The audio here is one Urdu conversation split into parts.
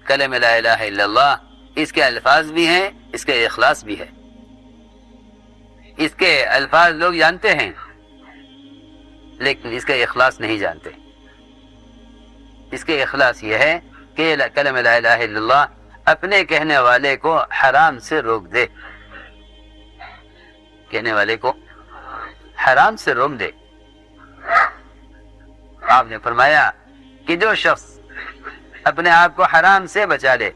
کلمہ لا الہ الا اللہ، اس کے الفاظ بھی ہیں، اس کے اخلاص بھی ہے۔ اس کے الفاظ لوگ جانتے ہیں لیکن اس کا اخلاص نہیں جانتے۔ اس کے اخلاص یہ ہے کہ کلمہ لا الہ الا اللہ اپنے کہنے والے کو حرام سے روک دے، کہنے والے کو حرام سے روک دے۔ آپ نے فرمایا کہ جو شخص اپنے آپ کو حرام سے بچا لے،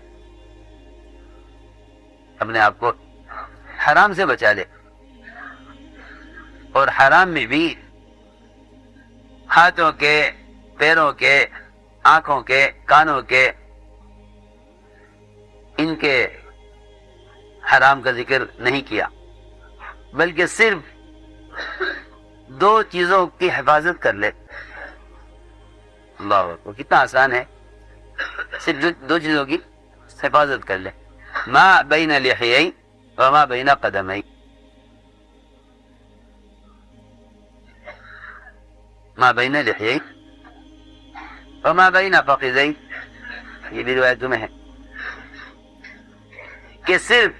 اپنے آپ کو حرام سے بچا لے، اور حرام میں بھی ہاتھوں کے، پیروں کے، آنکھوں کے، کانوں کے، ان کے حرام کا ذکر نہیں کیا، بلکہ صرف دو چیزوں کی حفاظت کر لے۔ اللہ اکبر، کتنا آسان ہے، صرف دو چیزوں کی حفاظت کر لے، ما بین لحیئی وما بین قدمئی، ما بین لحیئی وما بین فخذئی، یہ بھی روایتوں میں ہے کہ صرف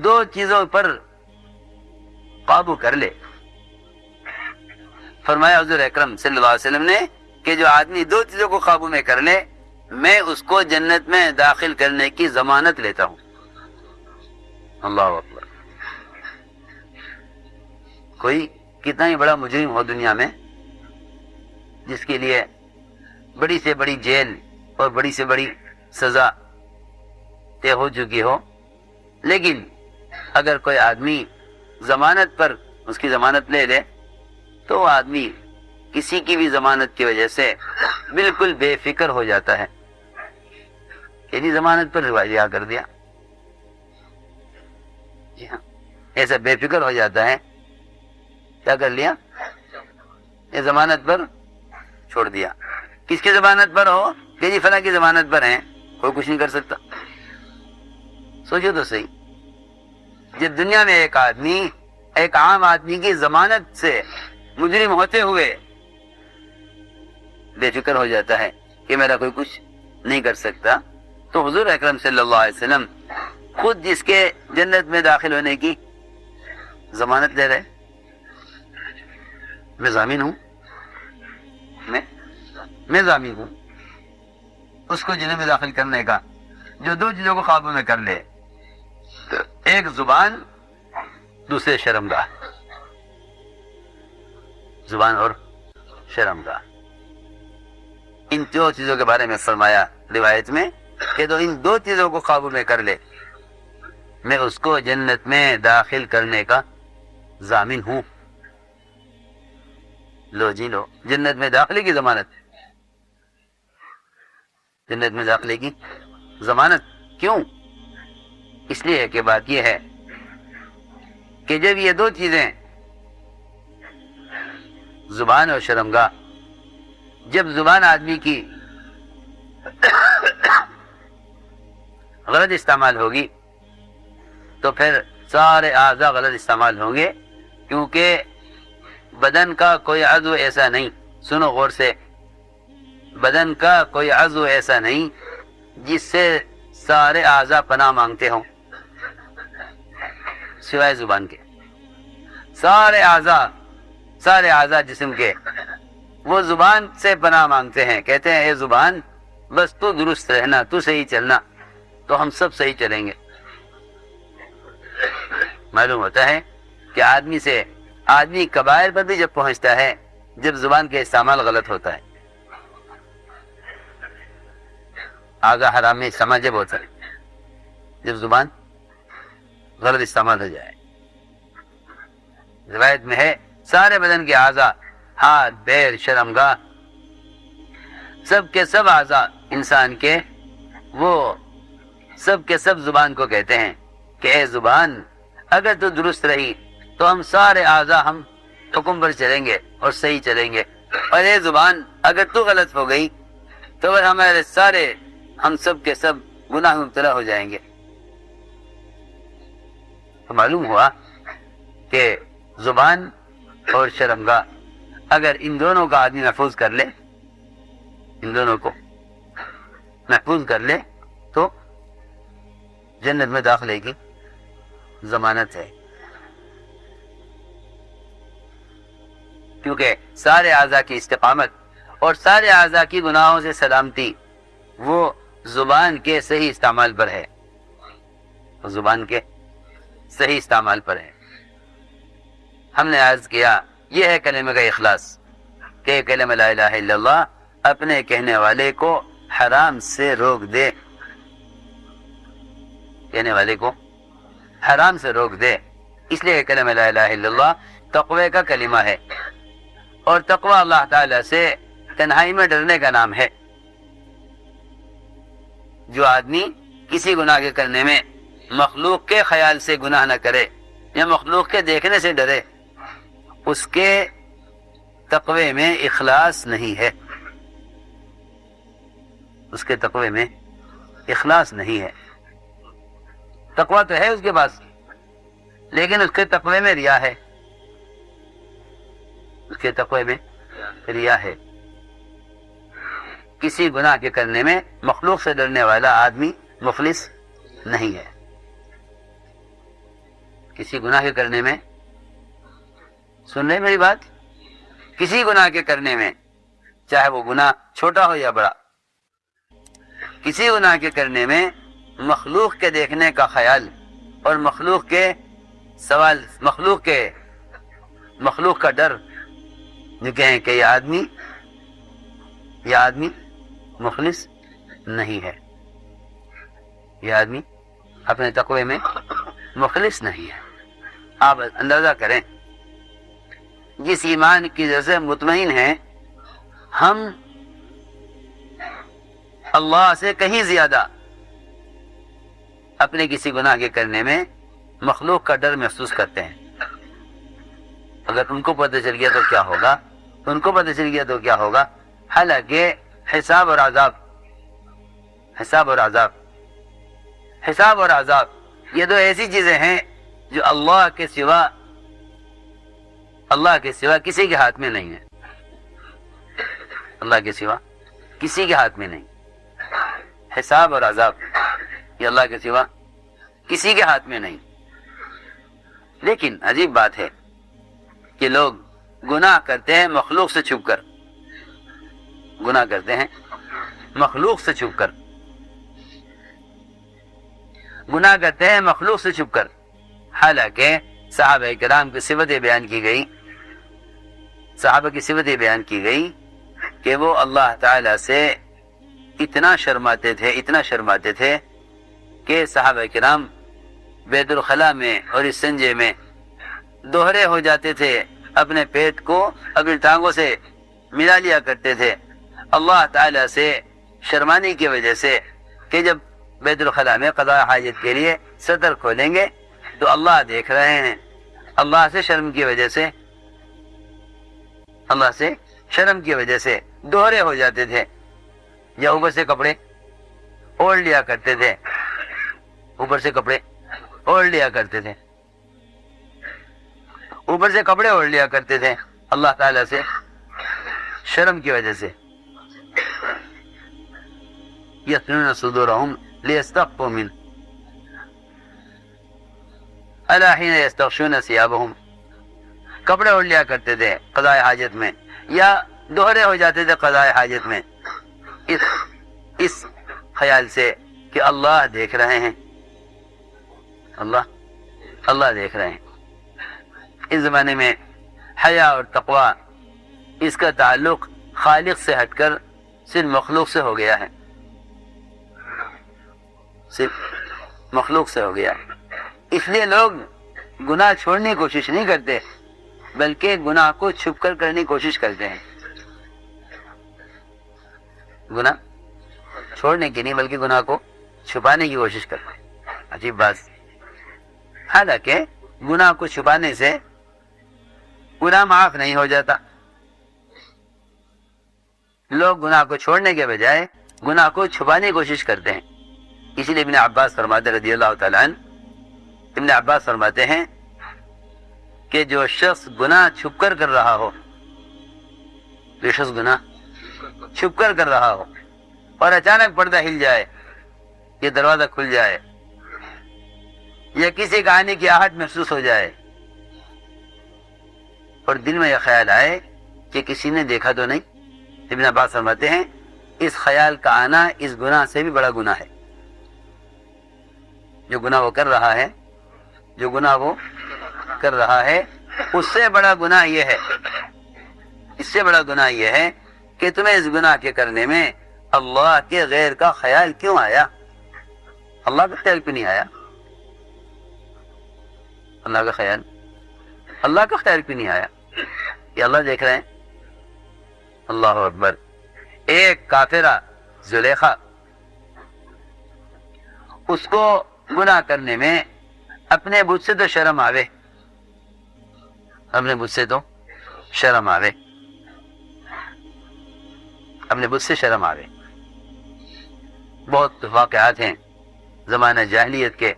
دو چیزوں پر قابو کر لے۔ فرمایا حضور اکرم صلی اللہ علیہ وسلم نے کہ جو آدمی دو چیزوں کو قابو میں کر لے، میں اس کو جنت میں داخل کرنے کی ضمانت لیتا ہوں۔ اللہ اکبر، کوئی کتنا ہی بڑا مجرم ہو دنیا میں، جس کے لیے بڑی سے بڑی جیل اور بڑی سے بڑی سزا طے ہو چکی ہو، لیکن اگر کوئی آدمی ضمانت پر اس کی ضمانت لے لے تو وہ آدمی کسی کی بھی ضمانت کی وجہ سے بالکل بے فکر ہو جاتا ہے، یعنی ضمانت پر رہا کر دیا، جی ہاں، ایسا بے فکر ہو جاتا ہے، کیا کر لیا، یہ ضمانت پر چھوڑ دیا۔ کس کی ضمانت پر ہو کہ جی فلاں کی ضمانت پر ہیں، کوئی کچھ نہیں کر سکتا۔ سوچو تو صحیح، جب دنیا میں ایک آدمی، ایک عام آدمی کی ضمانت سے مجرم ہوتے ہوئے بے فکر ہو جاتا ہے کہ میرا کوئی کچھ نہیں کر سکتا، تو حضور اکرم صلی اللہ علیہ وسلم خود جس کے جنت میں داخل ہونے کی ضمانت لے رہے، میں ضامن ہوں، میں ضامن ہوں اس کو جنت میں داخل کرنے کا، جو دو چیزوں کو قابو میں کر لے، ایک زبان، دوسرے شرمگاہ، زبان اور شرمگاہ، ان دو چیزوں کے بارے میں فرمایا روایت میں کہ تو ان دو چیزوں کو قابو میں کر لے، میں اس کو جنت میں داخل کرنے کا ضامن ہوں۔ لو جی لو، جنت میں داخلے کی ضمانت، جنت میں داخلے کی ضمانت، کیوں؟ اس لیے کہ بات یہ ہے کہ جب یہ دو چیزیں، زبان اور شرمگاہ، جب زبان آدمی کی غلط استعمال ہوگی تو پھر سارے اعضاء غلط استعمال ہوں گے، کیونکہ بدن کا کوئی عضو ایسا نہیں، سنو غور سے، بدن کا کوئی عضو ایسا نہیں جس سے سارے اعضاء پناہ مانگتے ہوں سوائے زبان کے۔ سارے اعضاء جسم کے وہ زبان سے پناہ مانگتے ہیں، کہتے ہیں اے زبان بس تو درست رہنا، تو صحیح چلنا تو ہم سب صحیح چلیں گے۔ معلوم ہوتا ہے کہ آدمی کبائر پر بھی جب پہنچتا ہے جب زبان کا استعمال غلط ہوتا ہے، آگا حرام میں استعمال جب ہوتا ہے، جب زبان غلط استعمال ہو جائے۔ روایت میں ہے سارے بدن کے اعضاء، ہاتھ، پیر، شرمگاہ، سب کے سب اعضاء انسان کے، وہ سب کے سب زبان کو کہتے ہیں کہ اے زبان اگر تو درست رہی تو ہم سارے اعضاء ہم حکم پر چلیں گے اور صحیح چلیں گے، اور اے زبان اگر تو غلط ہو گئی تو پھر ہم سب کے سب گناہ میں مبتلا ہو جائیں گے۔ تو معلوم ہوا کہ زبان اور شرمگاہ اگر ان دونوں کا آدمی محفوظ کر لے، ان دونوں کو محفوظ کر لے تو جنت میں داخلے کی ضمانت ہے، کیونکہ سارے اعضاء کی استقامت اور سارے اعضاء کی گناہوں سے سلامتی وہ زبان کے صحیح استعمال پر ہے، زبان کے صحیح استعمال پر ہے۔ ہم نے عرض کیا یہ ہے کلمہ کا اخلاص، کہ کلمہ لا الہ الا اللہ اپنے کہنے والے کو حرام سے روک دے، کہنے والے کو حرام سے روک دے۔ اس لیے کلمہ لا الہ الا اللہ تقوی کا کلمہ ہے، اور تقوی اللہ تعالی سے تنہائی میں ڈرنے کا نام ہے۔ جو آدمی کسی گناہ کے کرنے میں مخلوق کے خیال سے گناہ نہ کرے یا مخلوق کے دیکھنے سے ڈرے، اس کے تقوی میں اخلاص نہیں ہے، اس کے تقوی میں اخلاص نہیں ہے۔ تقوی تو ہے اس کے پاس، لیکن اس کے تقوی میں ریا ہے، اس کے تقوی میں ریا ہے۔ کسی گناہ کے کرنے میں مخلوق سے ڈرنے والا آدمی مخلص نہیں ہے۔ کسی گناہ کے کرنے میں، سن رہے میری بات، کسی گناہ کے کرنے میں، چاہے وہ گناہ چھوٹا ہو یا بڑا، کسی گناہ کے کرنے میں مخلوق کے دیکھنے کا خیال اور مخلوق کے سوال، مخلوق کا ڈر، جو کہیں کہ یہ آدمی مخلص نہیں ہے، یہ آدمی اپنے تقوی میں مخلص نہیں ہے۔ آپ اندازہ کریں، جس ایمان کی وجہ سے مطمئن ہیں ہم اللہ سے کہیں زیادہ اپنے کسی گناہ کے کرنے میں مخلوق کا ڈر محسوس کرتے ہیں۔ اگر ان کو پتہ چل گیا تو کیا ہوگا، ان کو پتہ چل گیا تو کیا ہوگا۔ حالانکہ حساب اور عذاب یہ دو ایسی چیزیں ہیں جو اللہ کے سوا کسی کے ہاتھ میں نہیں ہے، اللہ کے سوا کسی کے ہاتھ میں نہیں۔ حساب اور عذاب یہ اللہ کے سوا کسی کے ہاتھ میں نہیں۔ لیکن عجیب بات ہے کہ لوگ گناہ کرتے ہیں مخلوق سے چھپ کر، گناہ کرتے ہیں مخلوق سے چھپ کر، گناہ کرتے ہیں مخلوق سے چھپ کر۔ حالانکہ صحابہ کرام کی صفتیں بیان کی گئی، صحابہ کی صفتیں بیان کی گئی کہ وہ اللہ تعالی سے اتنا شرماتے تھے کہ صحابہ کرام بیت الخلاء میں اور استنجے میں دوہرے ہو جاتے تھے، اپنے پیٹ کو اپنی ٹانگوں سے ملا لیا کرتے تھے اللہ تعالی سے شرمانے کی وجہ سے، کہ جب بیت الخلاء میں قضاء حاجت کے لیے سطر کھولیں گے تو اللہ دیکھ رہے ہیں، اللہ سے شرم کی وجہ سے دوہرے ہو جاتے تھے، یا اوپر سے کپڑے اوڑھ لیا کرتے تھے، اللہ تعالیٰ سے شرم کی وجہ سے۔ یثنون صدورہم لیستخفوا منہ الا حین یستغشون ثیابہم، کپڑے اوڑھ لیا کرتے تھے قضاء حاجت میں، یا دوہرے ہو جاتے تھے قضاء حاجت میں، اس خیال سے کہ اللہ دیکھ رہے ہیں، اللہ دیکھ رہے ہیں۔ اس زمانے میں حیا اور تقوی اس کا تعلق خالق سے ہٹ کر صرف مخلوق سے ہو گیا ہے، اس لیے لوگ گناہ چھوڑنے کی کوشش نہیں کرتے، بلکہ گناہ کو چھپ کر کرنے کی کوشش کرتے ہیں۔ گناہ چھوڑنے کی نہیں بلکہ گناہ کو چھپانے کی کوشش کرتے ہیں۔ عجیب بات، حالانکہ گناہ کو چھپانے سے گناہ معاف نہیں ہو جاتا۔ لوگ گناہ کو چھوڑنے کے بجائے گناہ کو چھپانے کی کوشش کرتے ہیں۔ اسی لیے ابن عباس فرماتے رضی اللہ تعالیٰ عنہ، ابن عباس فرماتے ہیں کہ جو شخص گناہ چھپ کر کر رہا ہو، جو شخص گناہ چھپ کر کر رہا ہو اور اچانک پردہ ہل جائے، یہ دروازہ کھل جائے یا کسی کا آنے کی آہٹ محسوس ہو جائے اور دل میں یہ خیال آئے کہ کسی نے دیکھا تو نہیں، ابن عباس فرماتے ہیں اس خیال کا آنا اس گناہ سے بھی بڑا گناہ ہے۔ جو گناہ وہ کر رہا ہے، جو گناہ وہ کر رہا ہے، اس سے بڑا گناہ یہ ہے، اس سے بڑا گناہ یہ ہے کہ تمہیں اس گناہ کے کرنے میں اللہ کے غیر کا خیال کیوں آیا؟ اللہ کا خیال کیوں نہیں آیا؟ اللہ کا خیال کیوں نہیں آیا؟ یہ اللہ دیکھ رہے ہیں۔ اللہ اکبر۔ ایک کافرہ زلیخا، اس کو گناہ کرنے میں اپنے بت سے تو شرم آوے، اپنے بت سے تو شرم آوے، اپنے بت سے شرم آوے۔ بہت واقعات ہیں زمانہ جاہلیت کے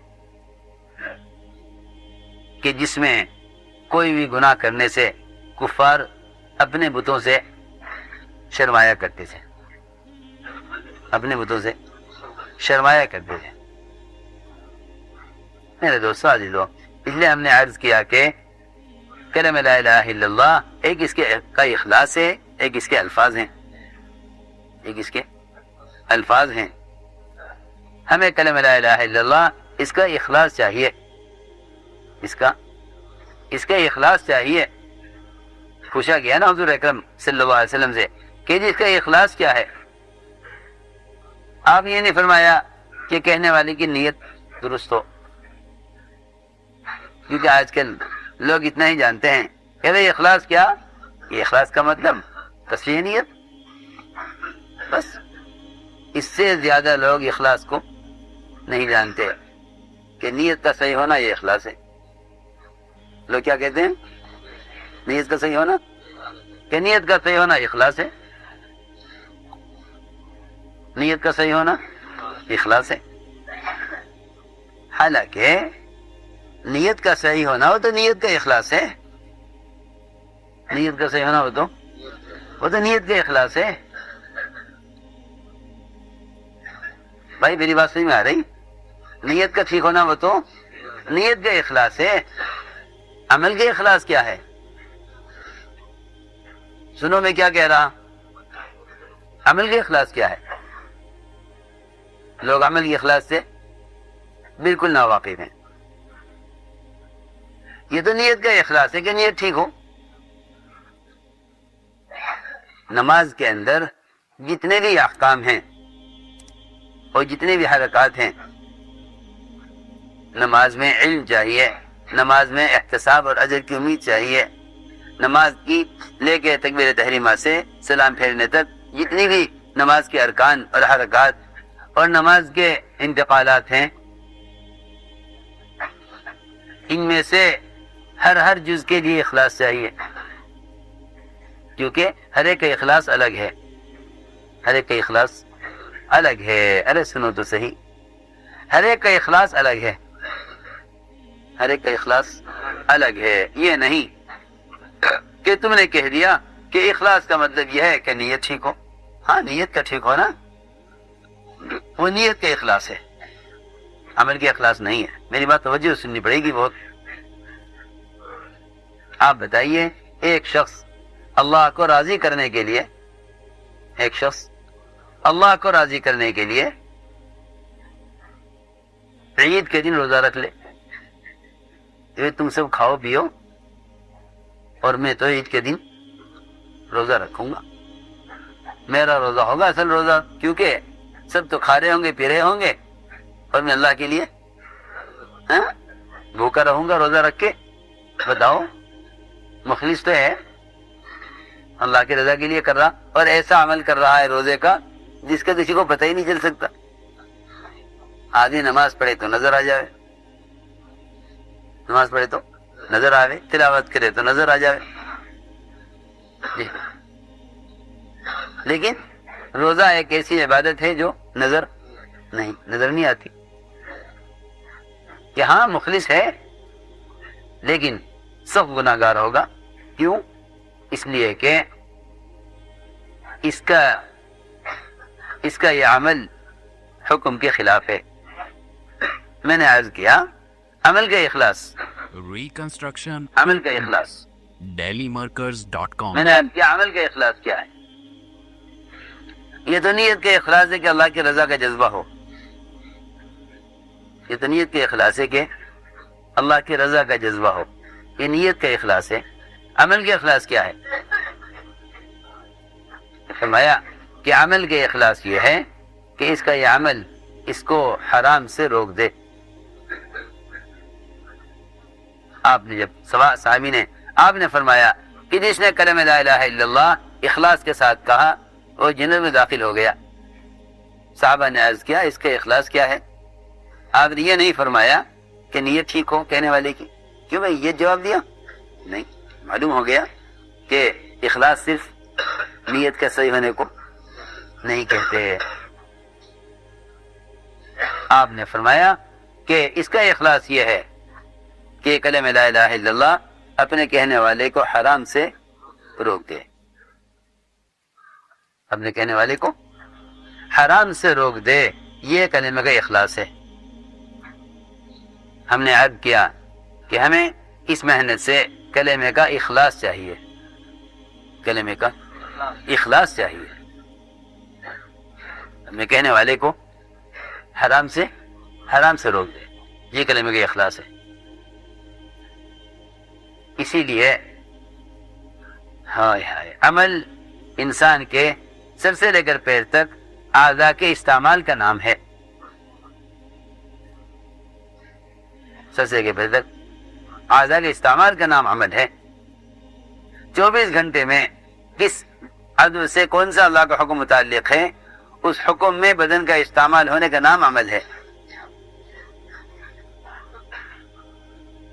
کہ جس میں کوئی بھی گناہ کرنے سے کفار اپنے بتوں سے شرمایا کرتے تھے، اپنے بتوں سے شرمایا کرتے تھے۔ میرے دوستو عزیزو، اس لیے ہم نے عرض کیا کہ کلمہ لا الہ الا اللہ ایک اس کے کا اخلاص ہے، ایک اس کے الفاظ ہیں، ایک اس کے الفاظ ہیں۔ ہمیں کلمہ لا الہ الا اللہ اس کا اخلاص چاہیے، اس کا اخلاص چاہیے۔ پوچھا گیا نا حضور اکرم صلی اللہ علیہ وسلم سے کہ جی اس کا اخلاص کیا ہے؟ آپ یہ نہیں فرمایا کہ کہنے والے کی نیت درست ہو، کیونکہ آج کل لوگ اتنا ہی جانتے ہیں کہ بھئی اخلاص کیا؟ یہ اخلاص کا مطلب تصفیہ نیت، بس۔ اس سے زیادہ لوگ اخلاص کو نہیں جانتے کہ نیت کا صحیح ہونا یہ اخلاص ہے۔ لوگ کیا کہتے ہیں؟ نیت کا صحیح ہونا، کہ نیت کا صحیح ہونا اخلاص ہے، نیت کا صحیح ہونا اخلاص ہے۔ حالانکہ نیت کا صحیح ہونا ہو تو نیت کا اخلاص ہے، نیت کا صحیح ہونا ہو تو وہ تو نیت کا اخلاص ہے۔ بھائی میری بات سمجھ میں آ رہی؟ نیت کا ٹھیک ہونا وہ تو نیت کا اخلاص ہے۔ عمل کا اخلاص کیا ہے؟ سنو میں کیا کہہ رہا، عمل کا اخلاص کیا ہے؟ لوگ عمل کے اخلاص سے بالکل ناواقف ہیں۔ یہ تو نیت کا اخلاص ہے کہ نیت ٹھیک ہو۔ نماز کے اندر جتنے بھی احکام ہیں اور جتنے بھی حرکات ہیں، نماز میں علم چاہیے، نماز میں احتساب اور اجر کی امید چاہیے، نماز کی لے کے تکبیر تحریمہ سے سلام پھیرنے تک جتنی بھی نماز کے ارکان اور حرکات اور نماز کے انتقالات ہیں، ان میں سے ہر جز کے لیے اخلاص چاہیے، کیونکہ ہر ایک کا اخلاص الگ ہے، ہر ایک کا اخلاص الگ ہے۔ ارے سنو تو صحیح، ہر ایک کا اخلاص الگ ہے، ہر ایک کا اخلاص الگ ہے۔ یہ نہیں کہ تم نے کہہ دیا کہ اخلاص کا مطلب یہ ہے کہ نیت ٹھیک ہو۔ ہاں نیت کا ٹھیک ہونا وہ نیت کا اخلاص ہے، عمل کے اخلاص نہیں ہے۔ میری بات توجہ سننی پڑے گی بہت۔ آپ بتائیے، ایک شخص اللہ کو راضی کرنے کے لیے، ایک شخص اللہ کو راضی کرنے کے لیے عید کے دن روزہ رکھ لے، تم سب کھاؤ پیو اور میں تو عید کے دن روزہ رکھوں گا، میرا روزہ ہوگا اصل روزہ، کیونکہ سب تو کھا رہے ہوں گے پی رہے ہوں گے اور میں اللہ کے لیے بھوکا رہوں گا روزہ رکھ کے۔ بتاؤ، مخلص تو ہے، اللہ کی رضا کے لیے کر رہا اور ایسا عمل کر رہا ہے روزے کا جس کا کسی کو پتہ ہی نہیں چل سکتا۔ آدھی نماز پڑھے تو نظر آ جائے، نماز پڑھے تو نظر آوے، تلاوت کرے تو نظر آ جائے جی۔ لیکن روزہ ایک ایسی عبادت ہے جو نظر نہیں آتی، کہ ہاں مخلص ہے لیکن سب گناہگار ہوگا۔ کیوں؟ اس لیے کہ اس کا یہ عمل حکم کے خلاف ہے۔ میں نے عرض کیا عمل کا اخلاص، ریکنسٹرکشن عمل کا اخلاص، dailymarkers.com. میں نے عرض کیا عمل کا اخلاص کیا ہے؟ یہ تو نیت کا اخلاص ہے کہ اللہ کی رضا کا جذبہ ہو، یہ تو نیت کے اخلاص ہے کہ اللہ کی رضا کا جذبہ ہو، یہ نیت کا اخلاص ہے۔ عمل کا اخلاص کیا ہے؟ فرمایا کہ عمل کا اخلاص یہ ہے کہ اس کا یہ عمل اس کو حرام سے روک دے۔ آپ نے جب صحابی نے آپ نے فرمایا کہ جس نے کلمہ لا الہ الا اللہ اخلاص کے ساتھ کہا وہ جنت میں داخل ہو گیا۔ صحابہ نے عرض کیا اس کا اخلاص کیا ہے؟ آپ نے یہ نہیں فرمایا کہ نیت ٹھیک ہو کہنے والے کی، کیوں بھائی یہ جواب دیا؟ نہیں، معلوم ہو گیا کہ اخلاص صرف نیت کا صحیح ہونے کو نہیں کہتے۔ آپ نے فرمایا کہ اس کا اخلاص یہ ہے کہ کلمہ لا الہ الا اللہ اپنے کہنے والے کو حرام سے روک دے، اپنے کہنے والے کو حرام سے روک دے، یہ کلمہ کا اخلاص ہے۔ ہم نے عرض کیا کہ ہمیں اس محنت سے کلمے کا اخلاص چاہیے، کلمے کا اخلاص چاہیے، اپنے کہنے والے کو حرام سے روک دے، یہ کلمے کا اخلاص ہے۔ اسی لیے عمل انسان کے سر سے لے کر پیر تک اعضاء کے استعمال کا نام ہے، سر سے لے کر پیر تک اعضاء کے استعمال کا نام عمل ہے۔ 24 گھنٹے میں کس عضو سے کون سا اللہ کا حکم متعلق ہے، اس حکم میں بدن کا استعمال ہونے کا نام عمل ہے۔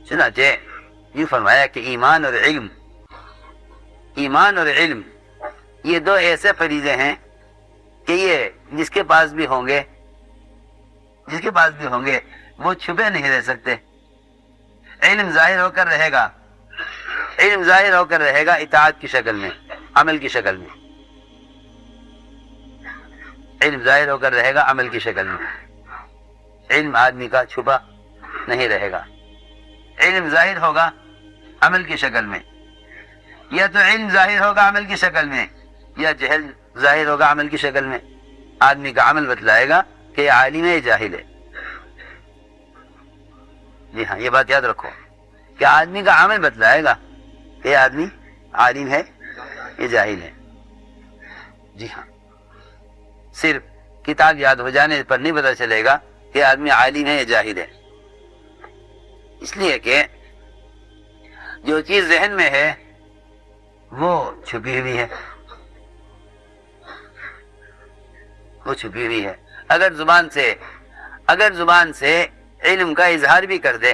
چنانچہ یہ فرمایا کہ ایمان اور علم یہ دو ایسے فریضے ہیں کہ یہ جس کے پاس بھی ہوں گے وہ چھپے نہیں رہ سکتے۔ علم ظاہر ہو کر رہے گا اطاعت کی شکل میں، عمل کی شکل میں، علم ظاہر ہو کر رہے گا عمل کی شکل میں۔ علم آدمی کا چھپا نہیں رہے گا، علم ظاہر ہوگا عمل کی شکل میں، یا تو علم ظاہر ہوگا عمل کی شکل میں یا جہل ظاہر ہوگا عمل کی شکل میں۔ آدمی کا عمل بتلائے گا کہ یہ عالم ہے یا جاہل ہے۔ جی ہاں، یہ بات یاد رکھو کہ آدمی کا عمل بتلائے گا کہ یہ آدمی عالم ہے یا جاہل ہے۔ جی ہاں، صرف کتاب یاد ہو جانے پر نہیں پتہ چلے گا کہ آدمی عالم ہے یا جاہل ہے، اس لیے کہ جو چیز ذہن میں ہے وہ چھپی ہوئی ہے، اگر زبان سے علم کا اظہار بھی کر دے،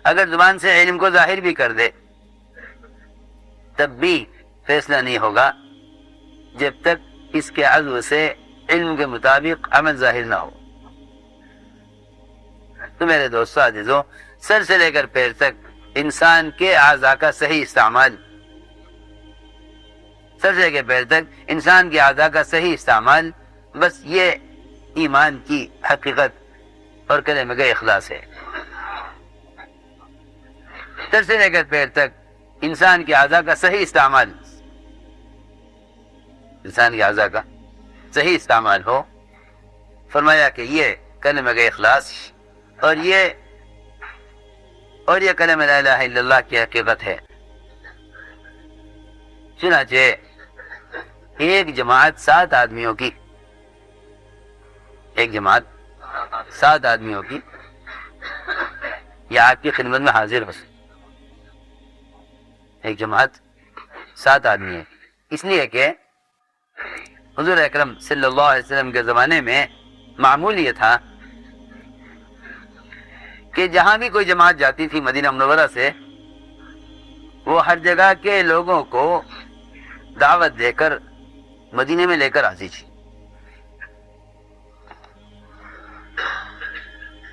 اگر زبان سے علم کو ظاہر بھی کر دے، تب بھی فیصلہ نہیں ہوگا جب تک اس کے عضو سے علم کے مطابق عمل ظاہر نہ ہو۔ تو میرے دوستو عزیزو، سر سے لے کر پیر تک انسان کے اعضاء کا صحیح استعمال، سر سے لے کر پیر تک انسان کے اعضاء کا صحیح استعمال، بس یہ ایمان کی حقیقت اور کلمہ کا اخلاص ہے۔ سر سے لے کر پیر تک انسان کے اعضاء کا صحیح استعمال، انسان کے اعضاء کا صحیح استعمال ہو، فرمایا کہ یہ کلمہ کا اخلاص اور یہ کلمہ لا الہ الا اللہ کی حقیقت ہے۔ چنانچہ ایک جماعت 7 آدمیوں کی، یہ آپ کی خدمت میں حاضر ہو سکے۔ ایک جماعت 7 آدمی ہے، اس لیے کہ حضور اکرم صلی اللہ علیہ وسلم کے زمانے میں معمول یہ تھا کہ جہاں بھی کوئی جماعت جاتی تھی مدینہ منورہ سے، وہ ہر جگہ کے لوگوں کو دعوت دے کر مدینے میں لے کر آتی تھی۔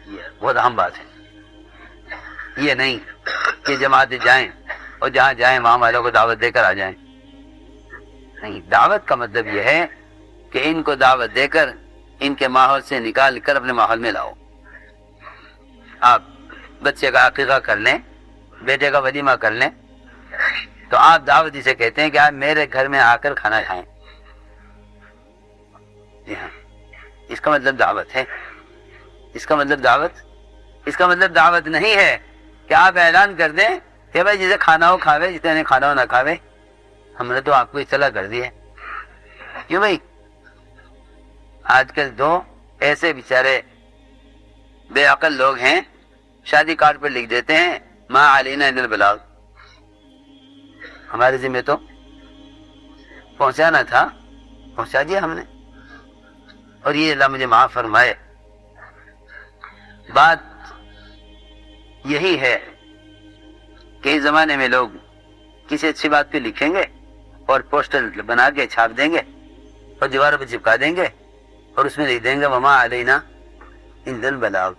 یہ بہت اہم بات ہے، یہ نہیں کہ جماعتیں جائیں اور جہاں جائیں وہاں والوں کو دعوت دے کر آ جائیں، نہیں، دعوت کا مطلب یہ ہے کہ ان کو دعوت دے کر ان کے ماحول سے نکال کر اپنے ماحول میں لاؤ۔ آپ بچے کا عقیقہ کر لیں، بیٹے کا ولیمہ کر لیں، تو آپ دعوت اسے کہتے ہیں کہ آپ میرے گھر میں آ کر کھانا کھائیں. جی ہاں، اس کا مطلب دعوت ہے. اس کا مطلب دعوت نہیں ہے کہ آپ اعلان کر دیں کہ بھائی جسے کھانا ہو کھاوے، جسے نہیں کھانا ہو نہ کھاوے. ہم نے تو آپ کو اطلاع کر دی ہے. کیوں بھائی؟ آج کل دو ایسے بیچارے بے عقل لوگ ہیں، شادی کارڈ پر لکھ دیتے ہیں ما علینا الا البلاغ. ہمارے ذمہ تو پہنچانا تھا، پہنچا دیا ہم نے. اور یہ اللہ مجھے معاف فرمائے، بات یہی ہے کہ اس زمانے میں لوگ کسی اچھی بات پہ لکھیں گے اور پوسٹر بنا کے چھاپ دیں گے اور دیواروں پہ چپکا دیں گے اور اس میں لکھ دیں گے وما علینا الا البلاغ.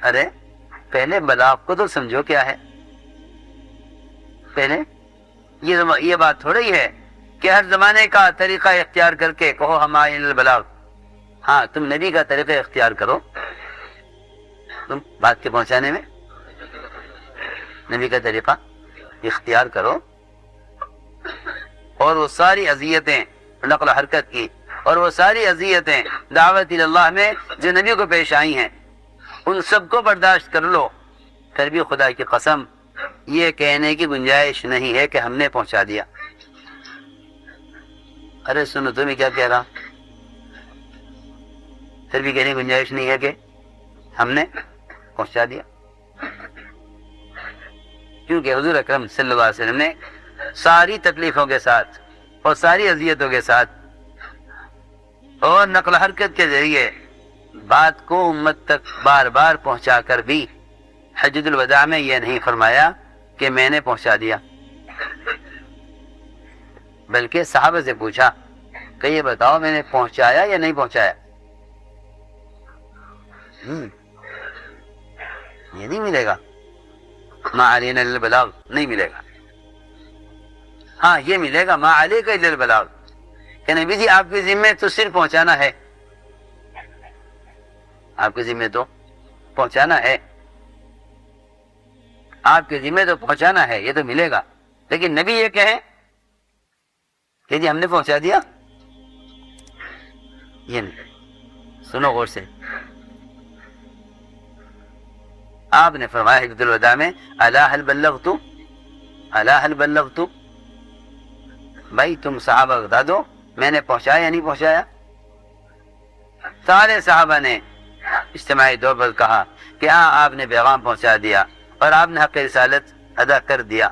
ارے پہلے بلاغ کو تو سمجھو کیا ہے. پہلے یہ بات تھوڑا ہی ہے کہ ہر زمانے کا طریقہ اختیار کر کے کہو ہم علینا البلاغ. ہاں، تم نبی کا طریقہ اختیار کرو، تم بات کے پہنچانے میں نبی کا طریقہ اختیار کرو. اور وہ ساری اذیتیں نقل و حرکت کی اور وہ ساری اذیتیں دعوت اللہ میں جو نبی کو پیش آئی ہیں، ان سب کو برداشت کر لو. پھر بھی خدا کی قسم یہ کہنے کی گنجائش نہیں ہے کہ ہم نے پہنچا دیا. ارے سنو، تمہیں کیا کہہ رہا، پھر بھی کہنے کی گنجائش نہیں ہے کہ ہم نے پہنچا دیا. کیونکہ حضور اکرم صلی اللہ علیہ وسلم نے ساری تکلیفوں کے ساتھ اور ساری اذیتوں کے ساتھ اور نقل و حرکت کے ذریعے بات کو امت تک بار بار پہنچا کر بھی حجۃ الوداع میں یہ نہیں فرمایا کہ میں نے پہنچا دیا، بلکہ صحابہ سے پوچھا کہ یہ بتاؤ میں نے پہنچایا یا نہیں پہنچایا. یہ نہیں ملے گا، ما علینا الا البلاغ نہیں ملے گا. ہاں یہ ملے گا ما علیک الا البلاغ، کہ نبی جی آپ کے ذمہ تو صرف پہنچانا ہے، آپ کے ذمہ تو پہنچانا ہے، آپ کے ذمہ تو پہنچانا ہے، یہ تو ملے گا. لیکن نبی یہ کہیں کہ جی ہم نے پہنچا دیا، یہ نہیں. سنو غور سے، آپ نے فرمایا حجۃ الوداع میں الا هل بلغت، الا هل بلغت. بھائی تم صحابہ بتا دو میں نے پہنچایا یا نہیں پہنچایا. سارے صحابہ نے اجتماعی طور پر کہا کہ ہاں آپ نے پیغام پہنچا دیا اور آپ نے حق رسالت ادا کر دیا.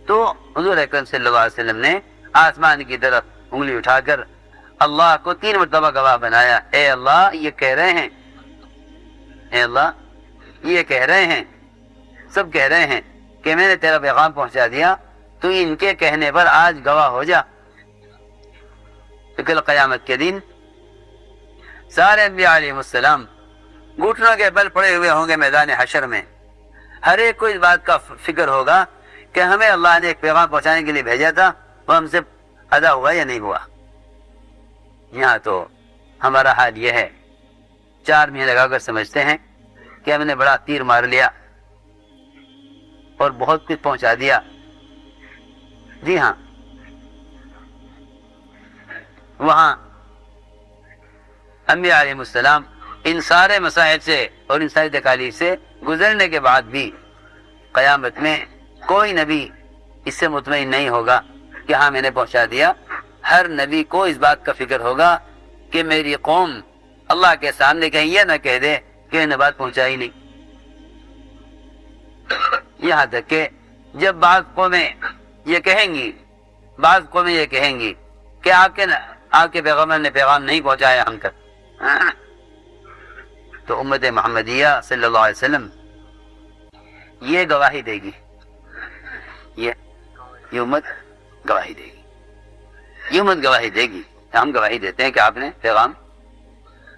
تو حضور اکرم صلی اللہ علیہ وسلم نے آسمان کی طرف انگلی اٹھا کر اللہ کو 3 مرتبہ گواہ بنایا. اے اللہ یہ کہہ رہے ہیں، اے اللہ یہ کہہ رہے ہیں، سب کہہ رہے ہیں کہ میں نے تیرا پیغام پہنچا دیا، تو ان کے کہنے پر آج گواہ ہو جا. تو کل قیامت کے دن سارے انبیاء علیہ السلام گھٹنوں کے بل پڑے ہوئے ہوں گے میدان حشر میں. ہر ایک کو اس بات کا فکر ہوگا کہ ہمیں اللہ نے ایک پیغام پہنچانے کے لیے بھیجا تھا، وہ ہم سے ادا ہوا یا نہیں ہوا. یہاں تو ہمارا حال یہ ہے، 4 مہینے لگا کر سمجھتے ہیں کہ ہم نے بڑا تیر مار لیا اور بہت کچھ پہنچا دیا. جی ہاں، وہاں انبیاء علیہ السلام ان سارے مسائل سے اور ان ساری تکالیف سے گزرنے کے بعد بھی قیامت میں کوئی نبی اس سے مطمئن نہیں ہوگا کہ ہاں میں نے پہنچا دیا. ہر نبی کو اس بات کا فکر ہوگا کہ میری قوم اللہ کے سامنے کہیں یہ نہ کہہ دے کہ انہیں بات پہنچائی نہیں. یہاں تک کہ جب بعض قومیں یہ کہیں گی کہ آپ کے پیغمبر نے پیغام نہیں پہنچایا ہم تک، تو امت محمدیہ صلی اللہ علیہ وسلم یہ گواہی دے گی، یہ امت گواہی دے گی، یہ امت گواہی دے گی. ہم گواہی دیتے ہیں کہ آپ نے پیغام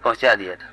پہنچا دیا تھا.